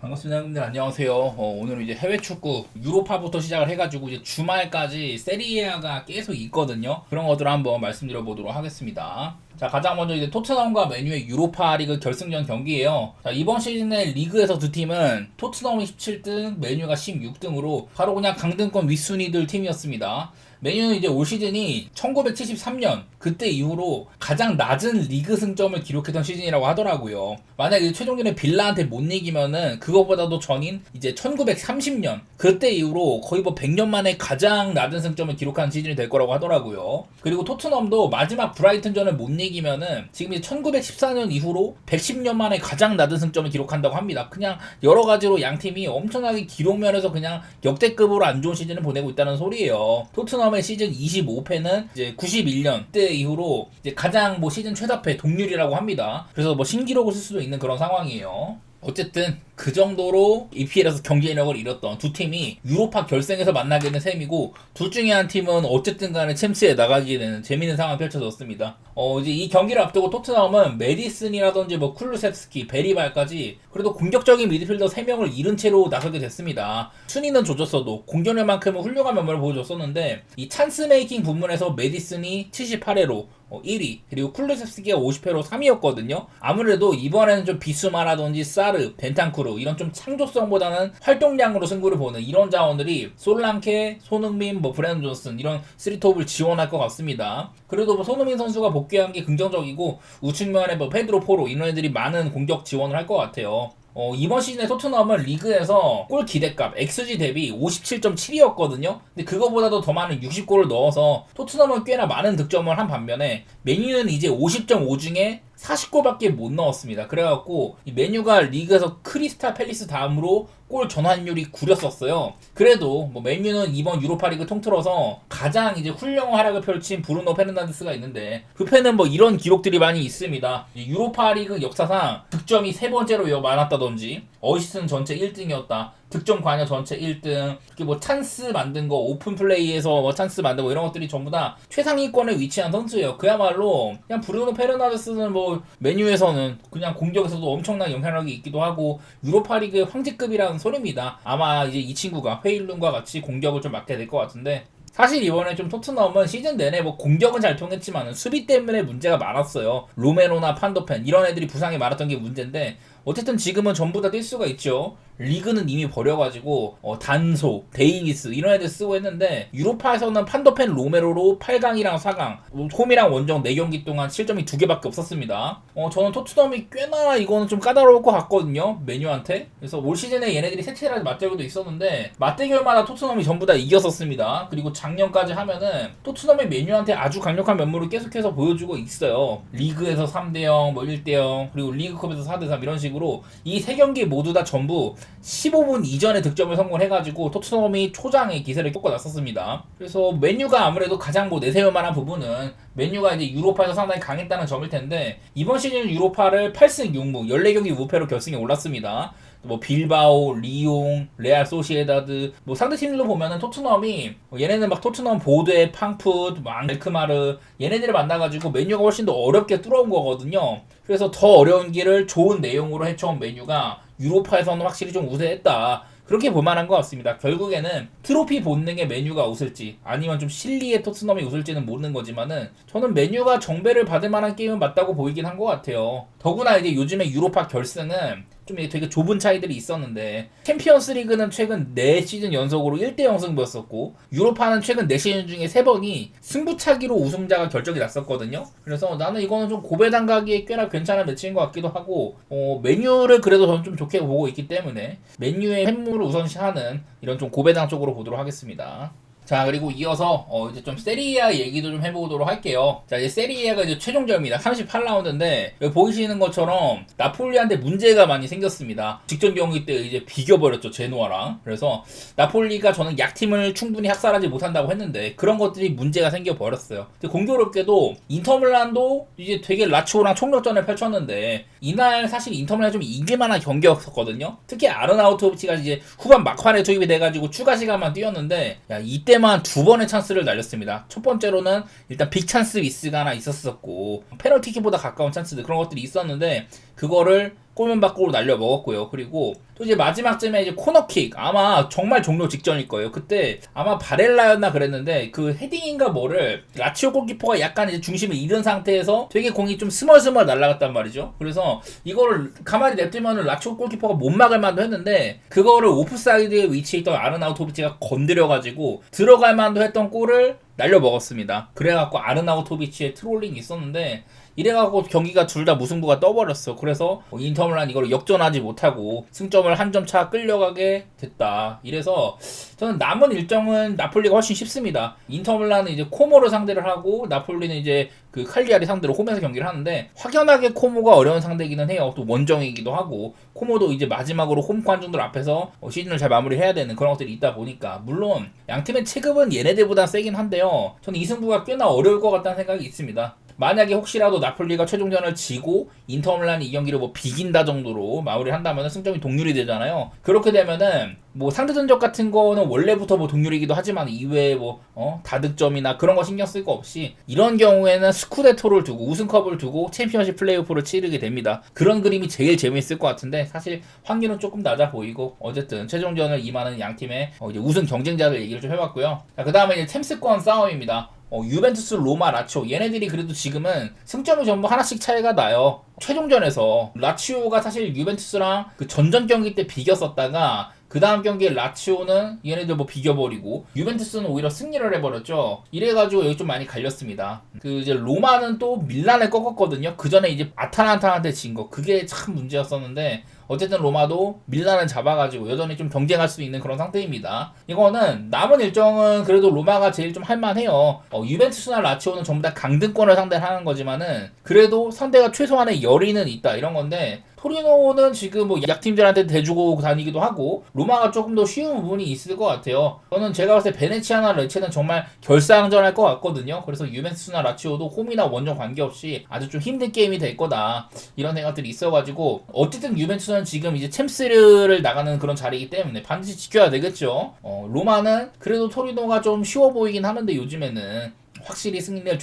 반갑습니다, 여러분들. 안녕하세요. 오늘은 이제 해외 축구 유로파부터 시작을 해가지고 이제 주말까지 세리에아가 계속 있거든요. 그런 것들을 한번 말씀드려 보도록 하겠습니다. 자, 가장 먼저 이제 토트넘과 맨유의 유로파 리그 결승전 경기예요. 자, 이번 시즌의 리그에서 두 팀은 토트넘이 17등, 맨유가 16등으로 바로 그냥 강등권 윗순위들 팀이었습니다. 맨유는 이제 올 시즌이 1973년 그때 이후로 가장 낮은 리그 승점을 기록했던 시즌이라고 하더라고요. 만약에 최종전에 빌라한테 못 이기면은 그거보다도 전인 이제 1930년 그때 이후로 거의 뭐 100년 만에 가장 낮은 승점을 기록한 시즌이 될 거라고 하더라고요. 그리고 토트넘도 마지막 브라이튼전을 못 이기면은 지금 이제 1914년 이후로 110년 만에 가장 낮은 승점을 기록한다고 합니다. 그냥 여러 가지로 양 팀이 엄청나게 기록 면에서 그냥 역대급으로 안 좋은 시즌을 보내고 있다는 소리예요. 토트넘의 시즌 25패는 이제 91년 때 이후로 이제 가장 뭐 시즌 최다패 동률이라고 합니다. 그래서 뭐 신기록을 쓸 수도 있는 그런 상황이에요. 어쨌든 그 정도로 EPL에서 경쟁력을 잃었던 두 팀이 유로파 결승에서 만나게 된 셈이고, 둘 중에 한 팀은 어쨌든 간에 챔스에 나가게 되는 재밌는 상황이 펼쳐졌습니다. 이제 이 경기를 앞두고 토트넘은 메디슨이라든지 뭐 쿨루셉스키, 베리발까지 그래도 공격적인 미드필더 3명을 잃은 채로 나서게 됐습니다. 순위는 조졌어도 공격력만큼은 훌륭한 면모를 보여줬었는데, 이 찬스 메이킹 부분에서 메디슨이 78회로 1위, 그리고 쿨루셉스키가 50회로 3위였거든요. 아무래도 이번에는 좀 비수마라든지 사르, 벤탄쿠르 이런 좀 창조성보다는 활동량으로 승부를 보는 이런 자원들이 솔랑케, 손흥민, 뭐 브랜든 존슨 이런 쓰리톱을 지원할 것 같습니다. 그래도 뭐 손흥민 선수가 복귀한 게 긍정적이고, 우측면에 뭐 페드로 포로 이런 애들이 많은 공격 지원을 할 것 같아요. 이번 시즌에 토트넘은 리그에서 골 기대값 XG 대비 57.7이었거든요. 근데 그거보다도 더 많은 60골을 넣어서 토트넘은 꽤나 많은 득점을 한 반면에 맨유는 이제 50.5 중에 40골밖에 못 넣었습니다. 그래갖고 이 맨유가 리그에서 크리스탈 팰리스 다음으로 골 전환율이 구렸었어요. 그래도 뭐 맨유는 이번 유로파리그 통틀어서 가장 이제 훌륭한 활약을 펼친 브루노 페르난데스가 있는데, 그 팬은 뭐 이런 기록들이 많이 있습니다. 유로파리그 역사상 득점이 3번째로 많았다든지, 어시스트는 전체 1등이었다, 득점 관여 전체 1등, 특히 뭐 찬스 만든 거, 오픈 플레이에서 뭐 찬스 만든 거 이런 것들이 전부 다 최상위권에 위치한 선수예요. 그야말로 그냥 브루노 페르난데스는 뭐 메뉴에서는 그냥 공격에서도 엄청난 영향력이 있기도 하고 유로파리그의 황제급이라는 소리입니다. 아마 이제 이 친구가 헤일룬과 같이 공격을 좀 맡게 될 것 같은데, 사실 이번에 좀 토트넘은 시즌 내내 뭐 공격은 잘 통했지만 수비 때문에 문제가 많았어요. 로메로나 판도펜 이런 애들이 부상이 많았던 게 문제인데, 어쨌든 지금은 전부 다 뛸 수가 있죠. 리그는 이미 버려가지고 단소, 데이비스 이런 애들 쓰고 했는데, 유로파에서는 판도펜, 로메로로 8강이랑 4강, 홈이랑 원정 4경기 동안 실점이 2개밖에 없었습니다. 저는 토트넘이 꽤나 이거는 좀 까다로울 것 같거든요, 메뉴한테. 그래서 올 시즌에 얘네들이 세트라지 맞대결도 있었는데 맞대결마다 토트넘이 전부 다 이겼었습니다. 그리고 작년까지 하면은 토트넘이 메뉴한테 아주 강력한 면모를 계속해서 보여주고 있어요. 리그에서 3대0, 뭐 1대0, 그리고 리그컵에서 4대3 이런 식으로 이 3경기 모두 다 전부 15분 이전에 득점을 성공해가지고 토트넘이 초장의 기세를 쫓아났었습니다. 그래서 맨유가 아무래도 가장 뭐 내세울 만한 부분은 맨유가 이제 유로파에서 상당히 강했다는 점일 텐데, 이번 시즌 유로파를 8승 6무 14경기 무패로 결승에 올랐습니다. 뭐 빌바오, 리옹, 레알 소시에다드 뭐 상대팀들로 보면은 토트넘이 얘네는 막 토트넘 보드에 팡푸드, 알크마르 얘네들을 만나가지고 맨유가 훨씬 더 어렵게 뚫어온 거거든요. 그래서 더 어려운 길을 좋은 내용으로 헤쳐온 맨유가 유로파에서는 확실히 좀 우세했다, 그렇게 볼만한 것 같습니다. 결국에는 트로피 본능의 맨유가 웃을지 아니면 좀 실리의 토트넘이 웃을지는 모르는 거지만은, 저는 맨유가 정배를 받을 만한 게임은 맞다고 보이긴 한 것 같아요. 더구나 이제 요즘에 유로파 결승은 좀 되게 좁은 차이들이 있었는데, 챔피언스 리그는 최근 4시즌 연속으로 1대0 승부였었고, 유로파는 최근 4시즌 중에 3번이 승부차기로 우승자가 결정이 났었거든요. 그래서 나는 이거는 좀 고배당 가기에 꽤나 괜찮은 매치인 것 같기도 하고, 맨유를 그래도 저는 좀 좋게 보고 있기 때문에 맨유의 팬물을 우선시하는 이런 좀 고배당 쪽으로 보도록 하겠습니다. 자, 그리고 이어서 이제 좀 세리에아 얘기도 좀 해보도록 할게요. 자, 이제 세리에아가 이제 최종전입니다. 38라운드인데 여기 보이시는 것처럼 나폴리한테 문제가 많이 생겼습니다. 직전 경기 때 이제 비겨버렸죠, 제노아랑. 그래서 나폴리가 저는 약팀을 충분히 학살하지 못한다고 했는데 그런 것들이 문제가 생겨버렸어요. 공교롭게도 인터밀란도 이제 되게 라치오랑 총력전을 펼쳤는데, 이날 사실 인터밀란 좀 이길만한 경기였었거든요. 특히 아르나우토비치가 이제 후반 막판에 투입이 돼가지고 추가 시간만 뛰었는데, 야, 이때만 2번의 찬스를 날렸습니다. 첫 번째로는 일단 빅찬스 미스가 하나 있었었고, 페널티킥보다 가까운 찬스들 그런 것들이 있었는데, 그거를 골문 밖으로 날려 먹었고요. 그리고 또 이제 마지막쯤에 이제 코너킥 아마 정말 종료 직전일 거예요. 그때 아마 바렐라였나 그랬는데 그 헤딩인가 뭐를 라치오 골키퍼가 약간 이제 중심을 잃은 상태에서 되게 공이 좀 스멀스멀 날아갔단 말이죠. 그래서 이거를 가만히 냅두면은 라치오 골키퍼가 못 막을 만도 했는데 그거를 오프사이드에 위치해 있던 아르나우토비치가 건드려가지고 들어갈 만도 했던 골을 날려 먹었습니다. 그래갖고 아르나우토비치의 트롤링이 있었는데 이래갖고 경기가 둘 다 무승부가 떠버렸어. 그래서 인터밀란 이걸 역전하지 못하고 승점을 한 점 차 끌려가게 됐다. 이래서 저는 남은 일정은 나폴리가 훨씬 쉽습니다. 인터밀란은 이제 코모를 상대를 하고 나폴리는 이제 그 칼리아리 상대로 홈에서 경기를 하는데 확연하게 코모가 어려운 상대이기는 해요. 또 원정이기도 하고 코모도 이제 마지막으로 홈 관중들 앞에서 시즌을 잘 마무리해야 되는 그런 것들이 있다 보니까 물론 양팀의 체급은 얘네들보다 세긴 한데요. 저는 이 승부가 꽤나 어려울 것 같다는 생각이 있습니다. 만약에 혹시라도 나폴리가 최종전을 지고 인터밀란이 이 경기를 뭐 비긴다 정도로 마무리를 한다면 승점이 동률이 되잖아요. 그렇게 되면은 뭐 상대 전적 같은 거는 원래부터 뭐 동률이기도 하지만 이외에 뭐 다득점이나 그런 거 신경 쓸 거 없이 이런 경우에는 스쿠데토를 두고 우승컵을 두고 챔피언십 플레이오프를 치르게 됩니다. 그런 그림이 제일 재밌을 것 같은데 사실 확률은 조금 낮아 보이고 어쨌든 최종전을 임하는 양팀의 이제 우승 경쟁자들 얘기를 좀 해봤고요. 그 다음에 이제 챔스권 싸움입니다. 유벤투스, 로마, 라치오 얘네들이 그래도 지금은 승점이 전부 하나씩 차이가 나요. 최종전에서 라치오가 사실 유벤투스랑 그 전전 경기 때 비겼었다가 그 다음 경기에 라치오는 얘네들 뭐 비겨버리고 유벤투스는 오히려 승리를 해버렸죠. 이래가지고 여기 좀 많이 갈렸습니다. 그 이제 로마는 또 밀란을 꺾었거든요. 그 전에 이제 아탈란타한테 진 거 그게 참 문제였었는데 어쨌든 로마도 밀란을 잡아가지고 여전히 좀 경쟁할 수 있는 그런 상태입니다. 이거는 남은 일정은 그래도 로마가 제일 좀 할만해요. 유벤투스나 라치오는 전부 다 강등권을 상대하는 거지만은 그래도 상대가 최소한의 열의는 있다 이런 건데 토리노는 지금 뭐 약팀들한테 대주고 다니기도 하고 로마가 조금 더 쉬운 부분이 있을 것 같아요. 저는 제가 봤을 때 베네치아나 레체는 정말 결사항전할 것 같거든요. 그래서 유벤투스나 라치오도 홈이나 원정 관계없이 아주 좀 힘든 게임이 될 거다 이런 생각들이 있어가지고 어쨌든 유벤투스는 지금 이제 챔스를 나가는 그런 자리이기 때문에 반드시 지켜야 되겠죠. 로마는 그래도 토리노가 좀 쉬워 보이긴 하는데 요즘에는 확실히 승리를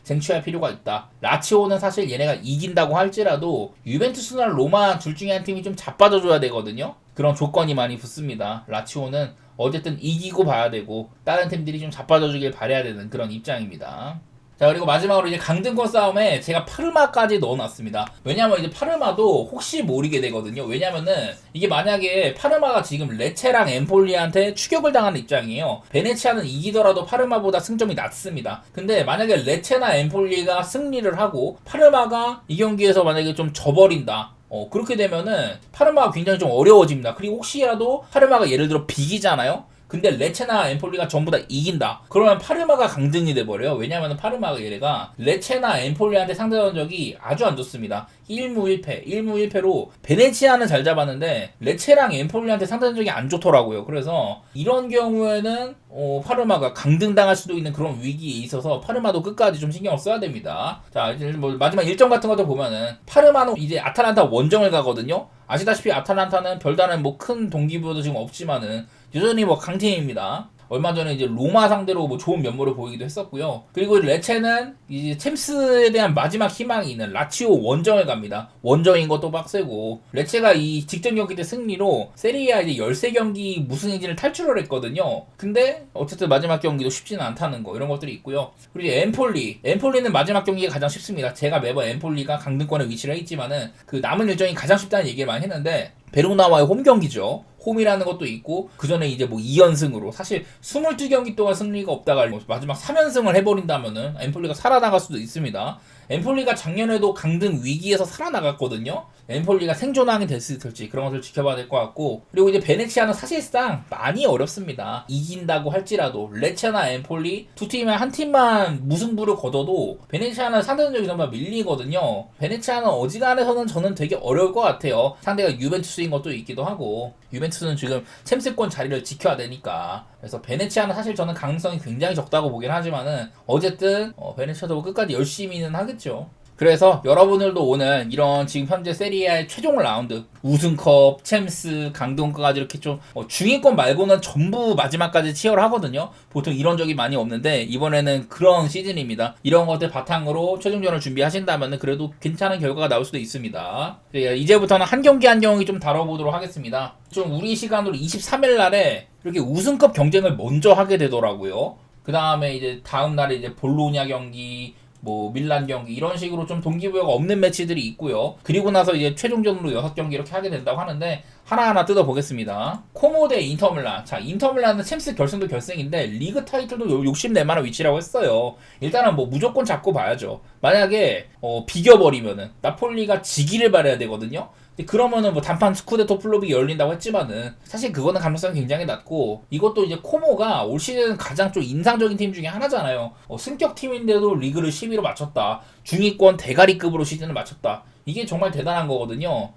쟁취할 필요가 있다. 라치오는 사실 얘네가 이긴다고 할지라도 유벤투스나 로마 둘 중에 한 팀이 좀 자빠져줘야 되거든요. 그런 조건이 많이 붙습니다. 라치오는 어쨌든 이기고 봐야 되고 다른 팀들이 좀 자빠져주길 바라야 되는 그런 입장입니다. 자, 그리고 마지막으로 이제 강등권 싸움에 제가 파르마까지 넣어놨습니다. 왜냐면 이제 파르마도 혹시 모르게 되거든요. 왜냐면은 이게 만약에 파르마가 지금 레체랑 엠폴리한테 추격을 당하는 입장이에요. 베네치아는 이기더라도 파르마보다 승점이 낮습니다. 근데 만약에 레체나 엠폴리가 승리를 하고 파르마가 이 경기에서 만약에 좀 져버린다. 그렇게 되면은 파르마가 굉장히 좀 어려워집니다. 그리고 혹시라도 파르마가 예를 들어 비기잖아요. 근데 레체나 엠폴리가 전부 다 이긴다. 그러면 파르마가 강등이 돼버려요. 왜냐하면 파르마가 얘네가 레체나 엠폴리한테 상대 전적이 아주 안 좋습니다. 1무 1패로 베네치아는 잘 잡았는데 레체랑 엠폴리한테 상대 전적이 안 좋더라고요. 그래서 이런 경우에는 파르마가 강등당할 수도 있는 그런 위기에 있어서 파르마도 끝까지 좀 신경을 써야 됩니다. 자, 이제 뭐 마지막 일정 같은 것도 보면은 파르마는 이제 아탈란타 원정을 가거든요. 아시다시피 아탈란타는 별다른 뭐 큰 동기부여도 지금 없지만은 여전히 뭐 강팀입니다. 얼마 전에 이제 로마 상대로 뭐 좋은 면모를 보이기도 했었고요. 그리고 레체는 이제 챔스에 대한 마지막 희망이 있는 라치오 원정을 갑니다. 원정인 것도 빡세고 레체가 이 직전 경기 때 승리로 세리아 이제 13경기 무승 행진을 탈출을 했거든요. 근데 어쨌든 마지막 경기도 쉽지는 않다는 거 이런 것들이 있고요. 그리고 엠폴리는 마지막 경기가 가장 쉽습니다. 제가 매번 엠폴리가 강등권에 위치를 했지만은 그 남은 일정이 가장 쉽다는 얘기를 많이 했는데 베로나와의 홈 경기죠. 홈이라는 것도 있고 그 전에 이제 뭐 2연승으로 사실 22경기 동안 승리가 없다가 마지막 3연승을 해버린다면은 엠폴리가 살아나갈 수도 있습니다. 엠폴리가 작년에도 강등 위기에서 살아나갔거든요. 엠폴리가 생존하게 될지 그런 것을 지켜봐야 될 것 같고 그리고 이제 베네치아는 사실상 많이 어렵습니다. 이긴다고 할지라도 레체나 엠폴리 두 팀에 한 팀만 무승부를 거둬도 베네치아는 상대적으로 정말 밀리거든요. 베네치아는 어지간해서는 저는 되게 어려울 것 같아요. 상대가 유벤투스인 것도 있기도 하고 유벤투스는 지금 챔스권 자리를 지켜야 되니까 그래서 베네치아는 사실 저는 가능성이 굉장히 적다고 보긴 하지만은 어쨌든 베네치아도 끝까지 열심히는 하겠죠. 그래서 여러분들도 오늘 이런 지금 현재 세리아의 최종 라운드 우승컵, 챔스, 강등권까지 이렇게 좀 중위권 말고는 전부 마지막까지 치열하거든요. 보통 이런 적이 많이 없는데 이번에는 그런 시즌입니다. 이런 것들 바탕으로 최종전을 준비하신다면 그래도 괜찮은 결과가 나올 수도 있습니다. 이제부터는 한 경기 한 경기 좀 다뤄보도록 하겠습니다. 좀 우리 시간으로 23일 날에 이렇게 우승컵 경쟁을 먼저 하게 되더라고요. 그 다음에 이제 다음 날에 이제 볼로냐 경기, 뭐 밀란 경기 이런 식으로 좀 동기부여가 없는 매치들이 있고요. 그리고 나서 이제 최종전으로 6경기 이렇게 하게 된다고 하는데 하나하나 뜯어보겠습니다. 코모 대 인터밀란. 자, 인터밀란은 챔스 결승도 결승인데 리그 타이틀도 욕심낼만한 위치라고 했어요. 일단은 뭐 무조건 잡고 봐야죠. 만약에 비겨버리면은 나폴리가 지기를 바라야 되거든요. 그러면은 뭐 단판 스쿠데토 플롭이 열린다고 했지만은 사실 그거는 가능성이 굉장히 낮고, 이것도 이제 코모가 올 시즌 가장 좀 인상적인 팀 중에 하나잖아요. 승격 팀인데도 리그를 10위로 마쳤다. 중위권 대가리급으로 시즌을 마쳤다. 이게 정말 대단한 거거든요.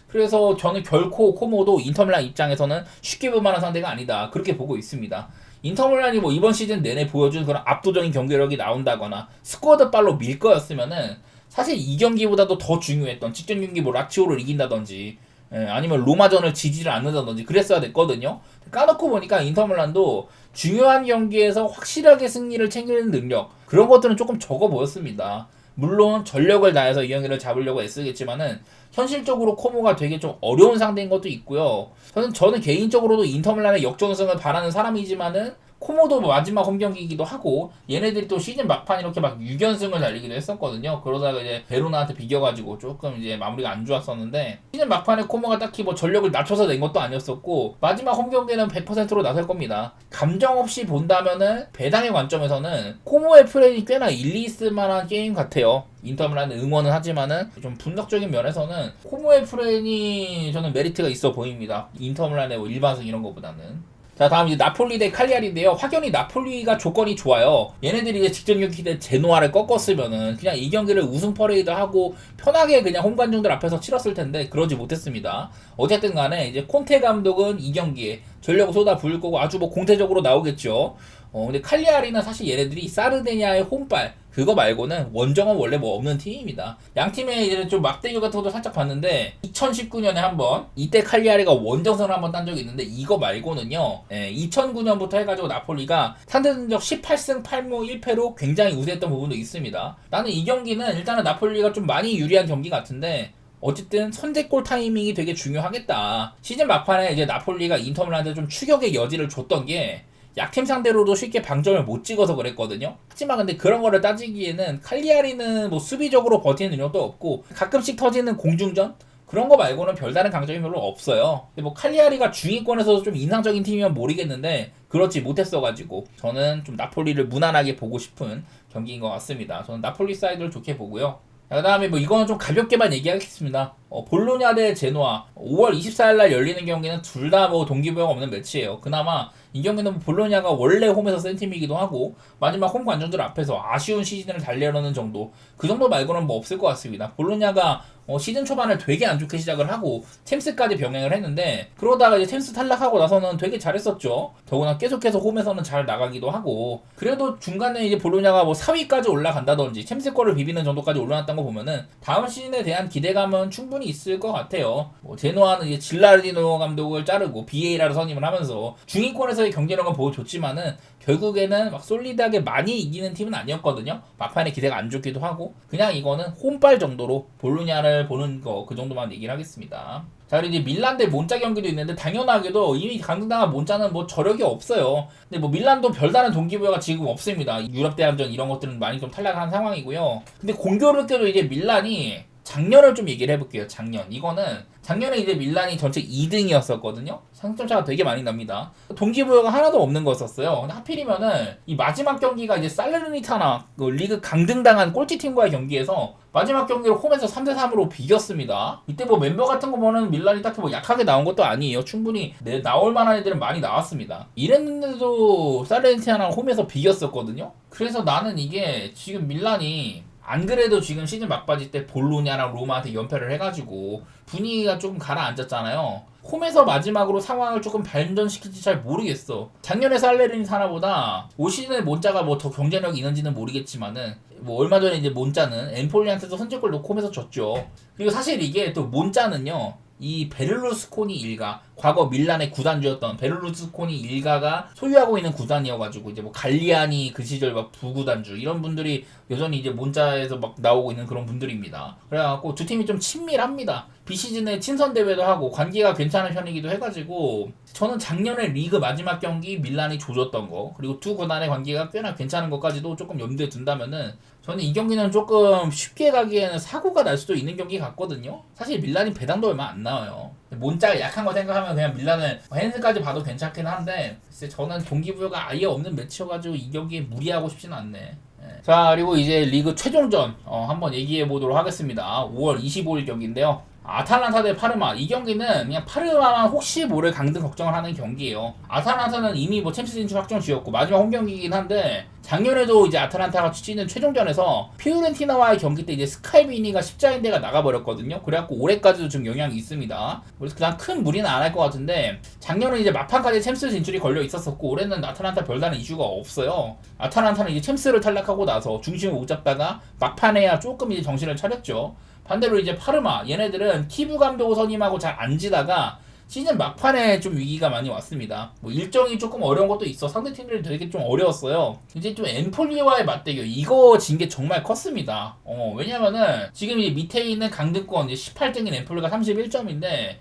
그래서 저는 결코 코모도 인터밀란 입장에서는 쉽게 볼 만한 상대가 아니다, 그렇게 보고 있습니다. 인터밀란이 뭐 이번 시즌 내내 보여준 그런 압도적인 경기력이 나온다거나 스쿼드 발로 밀 거였으면은 사실 이 경기보다도 더 중요했던 직전 경기 뭐 라치오를 이긴다든지 아니면 로마전을 지지를 않는다든지 그랬어야 됐거든요. 까놓고 보니까 인터밀란도 중요한 경기에서 확실하게 승리를 챙기는 능력, 그런 것들은 조금 적어 보였습니다. 물론 전력을 다해서 이 경기를 잡으려고 애쓰겠지만은 현실적으로 코모가 되게 좀 어려운 상대인 것도 있고요. 저는 개인적으로도 인터밀란의 역전승을 바라는 사람이지만은 코모도 마지막 홈경기이기도 하고, 얘네들이 또 시즌 막판 이렇게 막 6연승을 달리기도 했었거든요. 그러다가 이제 베로나한테 비겨가지고 조금 이제 마무리가 안 좋았었는데, 시즌 막판에 코모가 딱히 뭐 전력을 낮춰서 낸 것도 아니었었고, 마지막 홈경기는 100%로 나설 겁니다. 감정 없이 본다면은 배당의 관점에서는 코모의 플레이이 꽤나 일리 있을 만한 게임 같아요. 인터밀란은 응원은 하지만은 좀 분석적인 면에서는 코모의 플레이이 저는 메리트가 있어 보입니다. 인터밀란의 뭐 일반승 이런 것보다는. 자, 다음 이제 나폴리 대 칼리아리인데요. 확연히 나폴리가 조건이 좋아요. 얘네들이 이제 직전 경기 때 제노아를 꺾었으면은 그냥 이 경기를 우승 퍼레이드 하고 편하게 그냥 홈 관중들 앞에서 치렀을 텐데 그러지 못했습니다. 어쨌든 간에 이제 콘테 감독은 이 경기에 전력을 쏟아 부을 거고 아주 뭐 공태적으로 나오겠죠. 근데 칼리아리는 사실 얘네들이 사르데냐의 홈발 그거 말고는 원정은 원래 뭐 없는 팀입니다. 양 팀의 이제 좀 막대결 같은 것도 살짝 봤는데 2019년에 한번 이때 칼리아리가 원정선을 한번 딴 적이 있는데 이거 말고는요 2009년부터 해가지고 나폴리가 상대 전적 18승 8무 1패로 굉장히 우세했던 부분도 있습니다. 나는 이 경기는 일단은 나폴리가 좀 많이 유리한 경기 같은데 어쨌든 선제골 타이밍이 되게 중요하겠다. 시즌 막판에 이제 나폴리가 인터밀란한테 좀 추격의 여지를 줬던 게 약팀 상대로도 쉽게 방점을 못 찍어서 그랬거든요. 하지만 근데 그런 거를 따지기에는 칼리아리는 뭐 수비적으로 버티는 능력도 없고 가끔씩 터지는 공중전 그런 거 말고는 별다른 강점이 별로 없어요. 근데 뭐 칼리아리가 중위권에서도 좀 인상적인 팀이면 모르겠는데 그렇지 못했어가지고 저는 좀 나폴리를 무난하게 보고 싶은 경기인 것 같습니다. 저는 나폴리 사이드를 좋게 보고요. 그 다음에 뭐 이거는 좀 가볍게만 얘기하겠습니다. 볼로냐 대 제노아 5월 24일날 열리는 경기는 둘 다 뭐 동기부여가 없는 매치예요. 그나마 이 경기는 뭐 볼로냐가 원래 홈에서 센 팀이기도 하고 마지막 홈 관중들 앞에서 아쉬운 시즌을 달려는 정도, 그 정도 말고는 뭐 없을 것 같습니다. 볼로냐가 시즌 초반을 되게 안 좋게 시작을 하고 챔스까지 병행을 했는데 그러다가 이제 챔스 탈락하고 나서는 되게 잘했었죠. 더구나 계속해서 홈에서는 잘 나가기도 하고, 그래도 중간에 이제 볼로냐가 뭐 4위까지 올라간다든지 챔스권을 비비는 정도까지 올라갔던 거 보면은 다음 시즌에 대한 기대감은 충분히 있을 것 같아요. 뭐 제노아는 이제 질라르디노 감독을 자르고 비에이라로 선임을 하면서 중위권에서의 경기력은 보여줬지만은 결국에는 막 솔리드하게 많이 이기는 팀은 아니었거든요. 막판에 기대가 안 좋기도 하고, 그냥 이거는 홈발 정도로 볼로냐를 보는 거 그 정도만 얘기를 하겠습니다. 자, 그리고 이제 밀란 대 몬자 경기도 있는데 당연하게도 이미 강등당한 몬자는 뭐 저력이 없어요. 근데 뭐 밀란도 별다른 동기부여가 지금 없습니다. 유럽 대항전 이런 것들은 많이 좀 탈락한 상황이고요. 근데 공교롭게도 이제 밀란이 작년을 좀 얘기를 해볼게요. 작년에 이제 밀란이 전체 2등이었었거든요. 상점차가 되게 많이 납니다. 동기부여가 하나도 없는 거였었어요. 근데 하필이면은 이 마지막 경기가 이제 살레르니타나 그 리그 강등당한 꼴찌팀과의 경기에서 마지막 경기를 홈에서 3대3으로 비겼습니다. 이때 뭐 멤버 같은 거 보면 밀란이 딱히 뭐 약하게 나온 것도 아니에요. 충분히 나올 만한 애들은 많이 나왔습니다. 이랬는데도 살레르니타나 홈에서 비겼었거든요. 그래서 나는 이게 지금 밀란이 안 그래도 지금 시즌 막바지 때 볼로냐랑 로마한테 연패를 해가지고 분위기가 조금 가라앉았잖아요. 홈에서 마지막으로 상황을 조금 반전시킬지 잘 모르겠어. 작년에 살레르니타나보다 올 시즌에 몬자가 뭐 더 경쟁력이 있는지는 모르겠지만은 뭐 얼마 전에 이제 몬자는 엠폴리한테도 선제골 넣고 하면서 졌죠. 그리고 사실 이게 또 몬자는요, 이 베를루스코니 일가, 과거 밀란의 구단주였던 베를루스코니 일가가 소유하고 있는 구단이어가지고 이제 뭐 갈리아니 그 시절 막 부구단주 이런 분들이 여전히 이제 몬자에서 막 나오고 있는 그런 분들입니다. 그래갖고 두 팀이 좀 친밀합니다. 비시즌에 친선 대회도 하고 관계가 괜찮은 편이기도 해가지고 저는 작년에 리그 마지막 경기 밀란이 조졌던 거, 그리고 두 구단의 관계가 꽤나 괜찮은 것까지도 조금 염두에 둔다면은 저는 이 경기는 조금 쉽게 가기에는 사고가 날 수도 있는 경기 같거든요. 사실 밀란이 배당도 얼마 안 나와요. 몬자가 약한 거 생각하면 그냥 밀란을 핸스까지 봐도 괜찮긴 한데, 글쎄 저는 동기부여가 아예 없는 매치여가지고 이 경기에 무리하고 싶지는 않네. 예. 자, 그리고 이제 리그 최종전 한번 얘기해 보도록 하겠습니다. 5월 25일 경기인데요. 아탈란타 대 파르마. 이 경기는 그냥 파르마만 혹시 모를 강등 걱정을 하는 경기예요. 아탈란타는 이미 뭐 챔피언스 진출 확정 지었고 마지막 홈 경기이긴 한데, 작년에도 이제 아탈란타가 치는 최종전에서 피오렌티나와의 경기 때 이제 스칼비니가 십자인대가 나가버렸거든요. 그래갖고 올해까지도 좀 영향이 있습니다. 그래서 그냥 큰 무리는 안 할 것 같은데, 작년은 이제 막판까지 챔스 진출이 걸려 있었었고 올해는 아탈란타 별다른 이슈가 없어요. 아탈란타는 이제 챔스를 탈락하고 나서 중심을 못 잡다가 막판에야 조금 이제 정신을 차렸죠. 반대로 이제 파르마, 얘네들은 키부 감독 선임하고 잘 안 지다가 시즌 막판에 좀 위기가 많이 왔습니다. 뭐 일정이 조금 어려운 것도 있어. 상대 팀들이 되게 좀 어려웠어요. 이제 좀 엠폴리와의 맞대결, 이거 진 게 정말 컸습니다. 왜냐면은 지금 이 밑에 있는 강등권 이제 18등인 엠폴리가 31점인데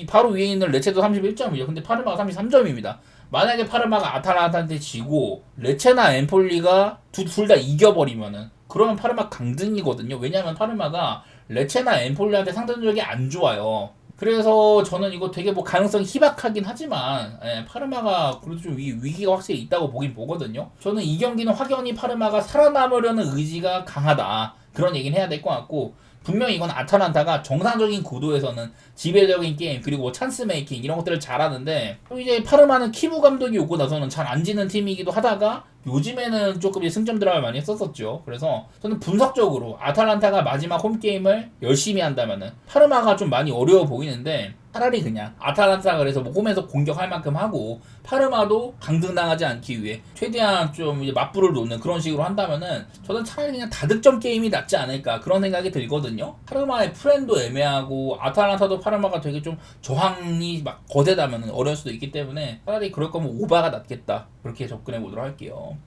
바로 위에 있는 레체도 31점이죠. 근데 파르마가 33점입니다. 만약에 파르마가 아탈란타한테 지고 레체나 엠폴리가 둘 다 이겨버리면은, 그러면 파르마 강등이거든요. 왜냐면 파르마가 레체나 엠폴리한테 상대적이 안 좋아요. 그래서 저는 이거 되게 뭐 가능성이 희박하긴 하지만, 파르마가 그래도 좀 위기가 확실히 있다고 보긴 보거든요. 저는 이 경기는 확연히 파르마가 살아남으려는 의지가 강하다, 그런 얘기는 해야 될 것 같고, 분명히 이건 아탈란타가 정상적인 구도에서는 지배적인 게임 그리고 뭐 찬스 메이킹 이런 것들을 잘하는데, 또 이제 파르마는 키부 감독이 오고 나서는 잘 안 지는 팀이기도 하다가 요즘에는 조금 이제 승점 드랍을 많이 썼었죠. 그래서 저는 분석적으로 아탈란타가 마지막 홈게임을 열심히 한다면은 파르마가 좀 많이 어려워 보이는데, 차라리 그냥 아탈란타가 그래서 뭐 홈에서 공격할 만큼 하고 파르마도 강등당하지 않기 위해 최대한 좀 이제 맞불을 놓는 그런 식으로 한다면은 저는 차라리 그냥 다득점 게임이 낫지 않을까, 그런 생각이 들거든요. 파르마의 프렌도 애매하고 아탈란타도 파르마가 되게 좀 저항이 막 거대다면은 어려울 수도 있기 때문에 차라리 그럴 거면 오바가 낫겠다, 그렇게 접근해 보도록 할게요.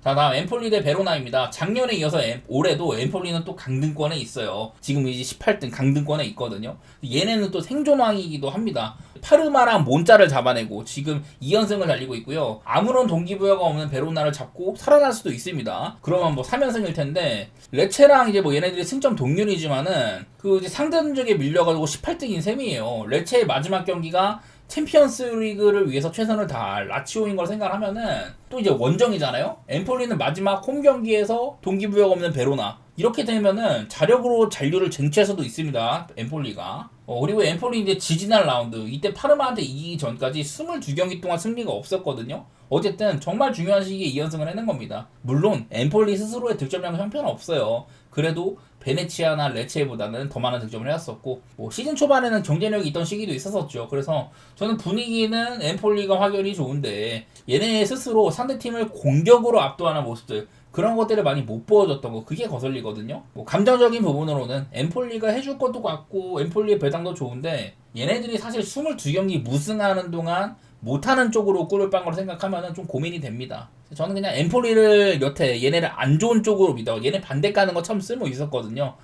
자, 다음 엠폴리 대 베로나입니다. 작년에 이어서 올해도 엠폴리는 또 강등권에 있어요. 지금 이제 18등 강등권에 있거든요. 얘네는 또 생존왕이기도 합니다. 파르마랑 몬자를 잡아내고 지금 2연승을 달리고 있고요. 아무런 동기부여가 없는 베로나를 잡고 살아날 수도 있습니다. 그러면 뭐 3연승일 텐데, 레체랑 이제 뭐 얘네들이 승점 동률이지만은 그 이제 상대적에 밀려가지고 18등인 셈이에요. 레체의 마지막 경기가 챔피언스 리그를 위해서 최선을 다할 라치오인 걸 생각하면은 또 이제 원정이잖아요. 엠폴리는 마지막 홈 경기에서 동기부여가 없는 베로나, 이렇게 되면은 자력으로 잔류를 쟁취할 수도 있습니다, 엠폴리가. 그리고 엠폴리 이제 지지난 라운드 이때 파르마한테 이기기 전까지 22경기 동안 승리가 없었거든요. 어쨌든 정말 중요한 시기에 2연승을 해낸 겁니다. 물론 엠폴리 스스로의 득점량 형편은 없어요. 그래도 베네치아나 레체보다는 더 많은 득점을 해왔었고, 뭐 시즌 초반에는 경쟁력이 있던 시기도 있었었죠. 그래서 저는 분위기는 엠폴리가 확연히 좋은데, 얘네 스스로 상대팀을 공격으로 압도하는 모습들, 그런 것들을 많이 못 보여줬던 거, 그게 거슬리거든요. 뭐 감정적인 부분으로는 엠폴리가 해줄 것도 같고 엠폴리의 배당도 좋은데, 얘네들이 사실 22경기 무승하는 동안 못하는 쪽으로 꿀을 빤 걸 생각하면 좀 고민이 됩니다. 저는 그냥 엠폴리를 여태 얘네를 안 좋은 쪽으로 믿어. 얘네 반대 까는 거 참 쓸모 있었거든요.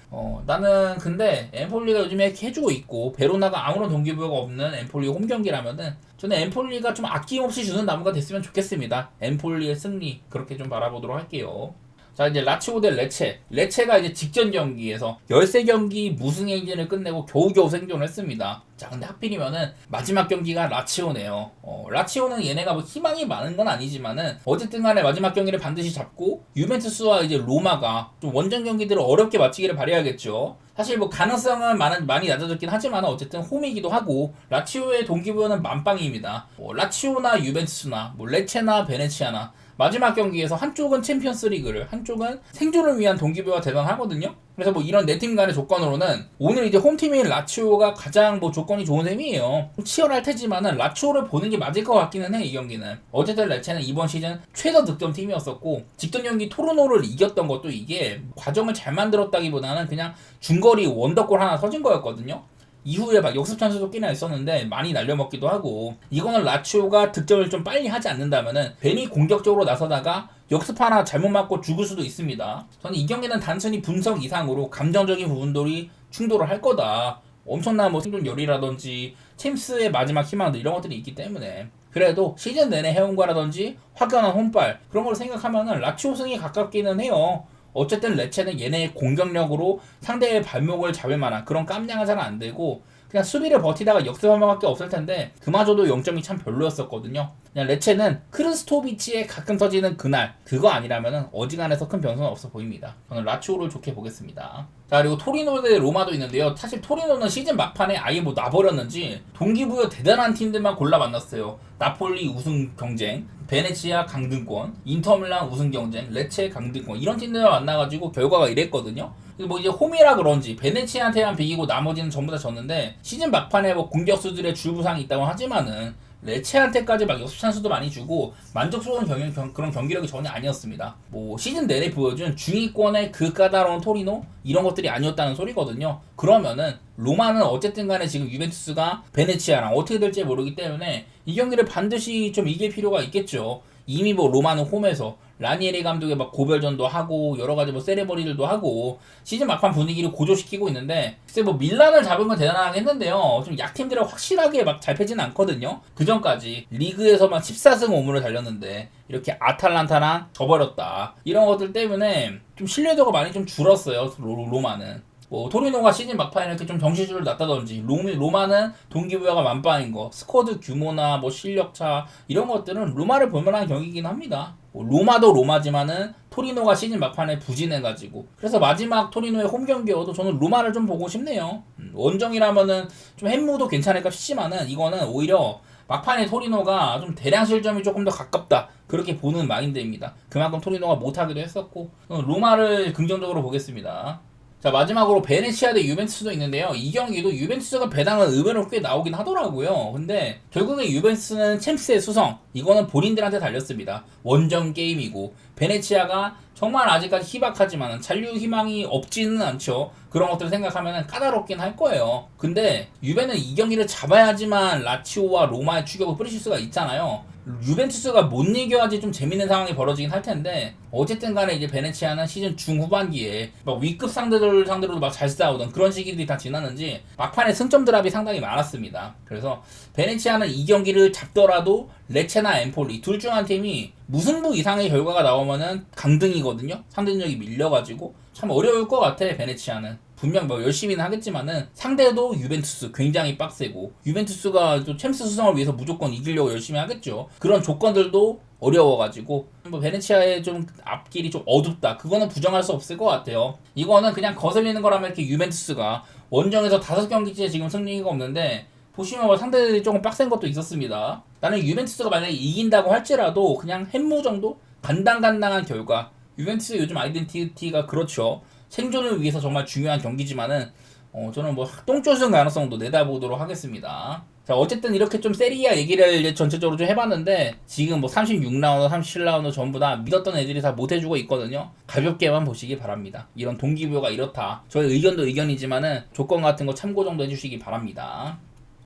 나는 근데 엠폴리가 요즘에 이렇게 해주고 있고 베로나가 아무런 동기부여가 없는 엠폴리 홈 경기라면은 저는 엠폴리가 좀 아낌없이 주는 나무가 됐으면 좋겠습니다. 엠폴리의 승리, 그렇게 좀 바라보도록 할게요. 자, 이제 라치오 대 레체가 이제 직전 경기에서 13경기 무승 행진을 끝내고 겨우겨우 생존을 했습니다. 자, 근데 하필이면은 마지막 경기가 라치오네요. 라치오는 얘네가 뭐 희망이 많은 건 아니지만은 어쨌든 간에 마지막 경기를 반드시 잡고 유벤투스와 이제 로마가 좀 원정 경기들을 어렵게 마치기를 바라야겠죠. 사실 뭐 가능성은 많이 낮아졌긴 하지만 어쨌든 홈이기도 하고 라치오의 동기부여는 만빵입니다. 라치오나 유벤투스나 뭐 레체나 베네치아나 마지막 경기에서 한쪽은 챔피언스 리그를, 한쪽은 생존을 위한 동기부여가 대단하거든요. 그래서 뭐 이런 네 팀 간의 조건으로는 오늘 이제 홈팀인 라치오가 가장 뭐 조건이 좋은 셈이에요. 좀 치열할 테지만은 라치오를 보는 게 맞을 것 같기는 해, 이 경기는. 어쨌든 레체는 이번 시즌 최저 득점 팀이었었고, 직전 경기 토르노를 이겼던 것도 이게 과정을 잘 만들었다기보다는 그냥 중거리 원더골 하나 터진 거였거든요. 이후에 막 역습 찬스도 꽤나 있었는데 많이 날려먹기도 하고, 이거는 라치오가 득점을 좀 빨리 하지 않는다면은 괜히 공격적으로 나서다가 역습 하나 잘못 맞고 죽을 수도 있습니다. 저는 이 경기는 단순히 분석 이상으로 감정적인 부분들이 충돌을 할 거다. 엄청난 뭐 생존열이라든지 챔스의 마지막 희망들 이런 것들이 있기 때문에, 그래도 시즌 내내 해온 거라든지 확연한 홈발 그런 걸 생각하면은 라치오 승이 가깝기는 해요. 어쨌든 레체는 얘네의 공격력으로 상대의 발목을 잡을 만한 그런 깜냥은 잘 안 되고, 그냥 수비를 버티다가 역습 한 번밖에 없을 텐데 그마저도 0점이 참 별로였었거든요. 그냥 레체는 크르스토비치에 가끔 터지는 그날 그거 아니라면 어지간해서 큰 변수는 없어 보입니다. 저는 라치오를 좋게 보겠습니다. 자, 그리고 토리노 대 로마도 있는데요. 사실 토리노는 시즌 막판에 아예 뭐 놔버렸는지 동기부여 대단한 팀들만 골라 만났어요. 나폴리 우승 경쟁, 베네치아 강등권, 인터밀란 우승 경쟁, 레체 강등권, 이런 팀들만 만나가지고 결과가 이랬거든요. 뭐 이제 홈이라 그런지 베네치아한테만 비기고 나머지는 전부 다 졌는데, 시즌 막판에 뭐 공격수들의 줄부상이 있다고 하지만은 레체한테까지 막 역습 찬스도 많이 주고 만족스러운 그런 경기력이 전혀 아니었습니다. 뭐 시즌 내내 보여준 중위권의 그 까다로운 토리노 이런 것들이 아니었다는 소리거든요. 그러면은 로마는 어쨌든 간에 지금 유벤투스가 베네치아랑 어떻게 될지 모르기 때문에 이 경기를 반드시 좀 이길 필요가 있겠죠. 이미 뭐 로마는 홈에서 라니에리 감독의 막 고별전도 하고 여러 가지 뭐 세레머니들도 하고 시즌 막판 분위기를 고조시키고 있는데, 글쎄 뭐 밀란을 잡은 건 대단하게 했는데요. 좀 약팀들을 확실하게 막 잘 패지는 않거든요. 그 전까지 리그에서만 14승 5무를 달렸는데 이렇게 아탈란타랑 져버렸다. 이런 것들 때문에 좀 신뢰도가 많이 좀 줄었어요. 로마는. 뭐 토리노가 시즌 막판에 이렇게 좀 정신줄을 놨다든지, 로마는 동기부여가 만반인 거, 스쿼드 규모나 뭐 실력차 이런 것들은 로마를 볼만한 경기이긴 합니다. 뭐 로마도 로마지만은 토리노가 시즌 막판에 부진해가지고, 그래서 마지막 토리노의 홈 경기여도 저는 로마를 좀 보고 싶네요. 원정이라면은 좀 햄무도 괜찮을까 싶지만은 이거는 오히려 막판에 토리노가 좀 대량 실점이 조금 더 가깝다, 그렇게 보는 마인드입니다. 그만큼 토리노가 못하기도 했었고, 로마를 긍정적으로 보겠습니다. 자, 마지막으로 베네치아 대 유벤투스도 있는데요. 이 경기도 유벤투스가 배당은 의외로 꽤 나오긴 하더라고요. 근데 결국에 유벤투스는 챔스의 수성, 이거는 본인들한테 달렸습니다. 원정 게임이고, 베네치아가 정말 아직까지 희박하지만 잔류 희망이 없지는 않죠. 그런 것들을 생각하면 까다롭긴 할 거예요. 근데 유벤은 이 경기를 잡아야지만 라치오와 로마의 추격을 뿌리실 수가 있잖아요. 유벤투스가 못 이겨야지 좀 재밌는 상황이 벌어지긴 할 텐데, 어쨌든 간에 이제 베네치아는 시즌 중후반기에 막 위급 상대들 상대로도 막 잘 싸우던 그런 시기들이 다 지났는지 막판에 승점 드랍이 상당히 많았습니다. 그래서 베네치아는 이 경기를 잡더라도 레체나 엠폴리 둘 중 한 팀이 무승부 이상의 결과가 나오면은 강등이거든요. 상대력이 밀려가지고 참 어려울 것 같아. 베네치아는 분명 뭐 열심히는 하겠지만은 상대도 유벤투스 굉장히 빡세고, 유벤투스가 또 챔스 수성을 위해서 무조건 이기려고 열심히 하겠죠. 그런 조건들도 어려워가지고 뭐 베네치아의 좀 앞길이 좀 어둡다, 그거는 부정할 수 없을 것 같아요. 이거는 그냥 거슬리는 거라면 이렇게 유벤투스가 원정에서 5경기째 지금 승리가 없는데, 보시면 뭐 상대들이 조금 빡센 것도 있었습니다. 나는 유벤투스가 만약에 이긴다고 할지라도 그냥 햄무 정도? 간당간당한 결과. 유벤투스 요즘 아이덴티티가 그렇죠. 생존을 위해서 정말 중요한 경기지만은 저는 뭐 똥조승 가능성도 내다보도록 하겠습니다. 자, 어쨌든 이렇게 좀 세리아 얘기를 이제 전체적으로 좀 해봤는데, 지금 뭐 36라운드, 37라운드 전부 다 믿었던 애들이 다 못해주고 있거든요. 가볍게만 보시기 바랍니다. 이런 동기부여가 이렇다. 저의 의견도 의견이지만은 조건 같은 거 참고 정도 해주시기 바랍니다.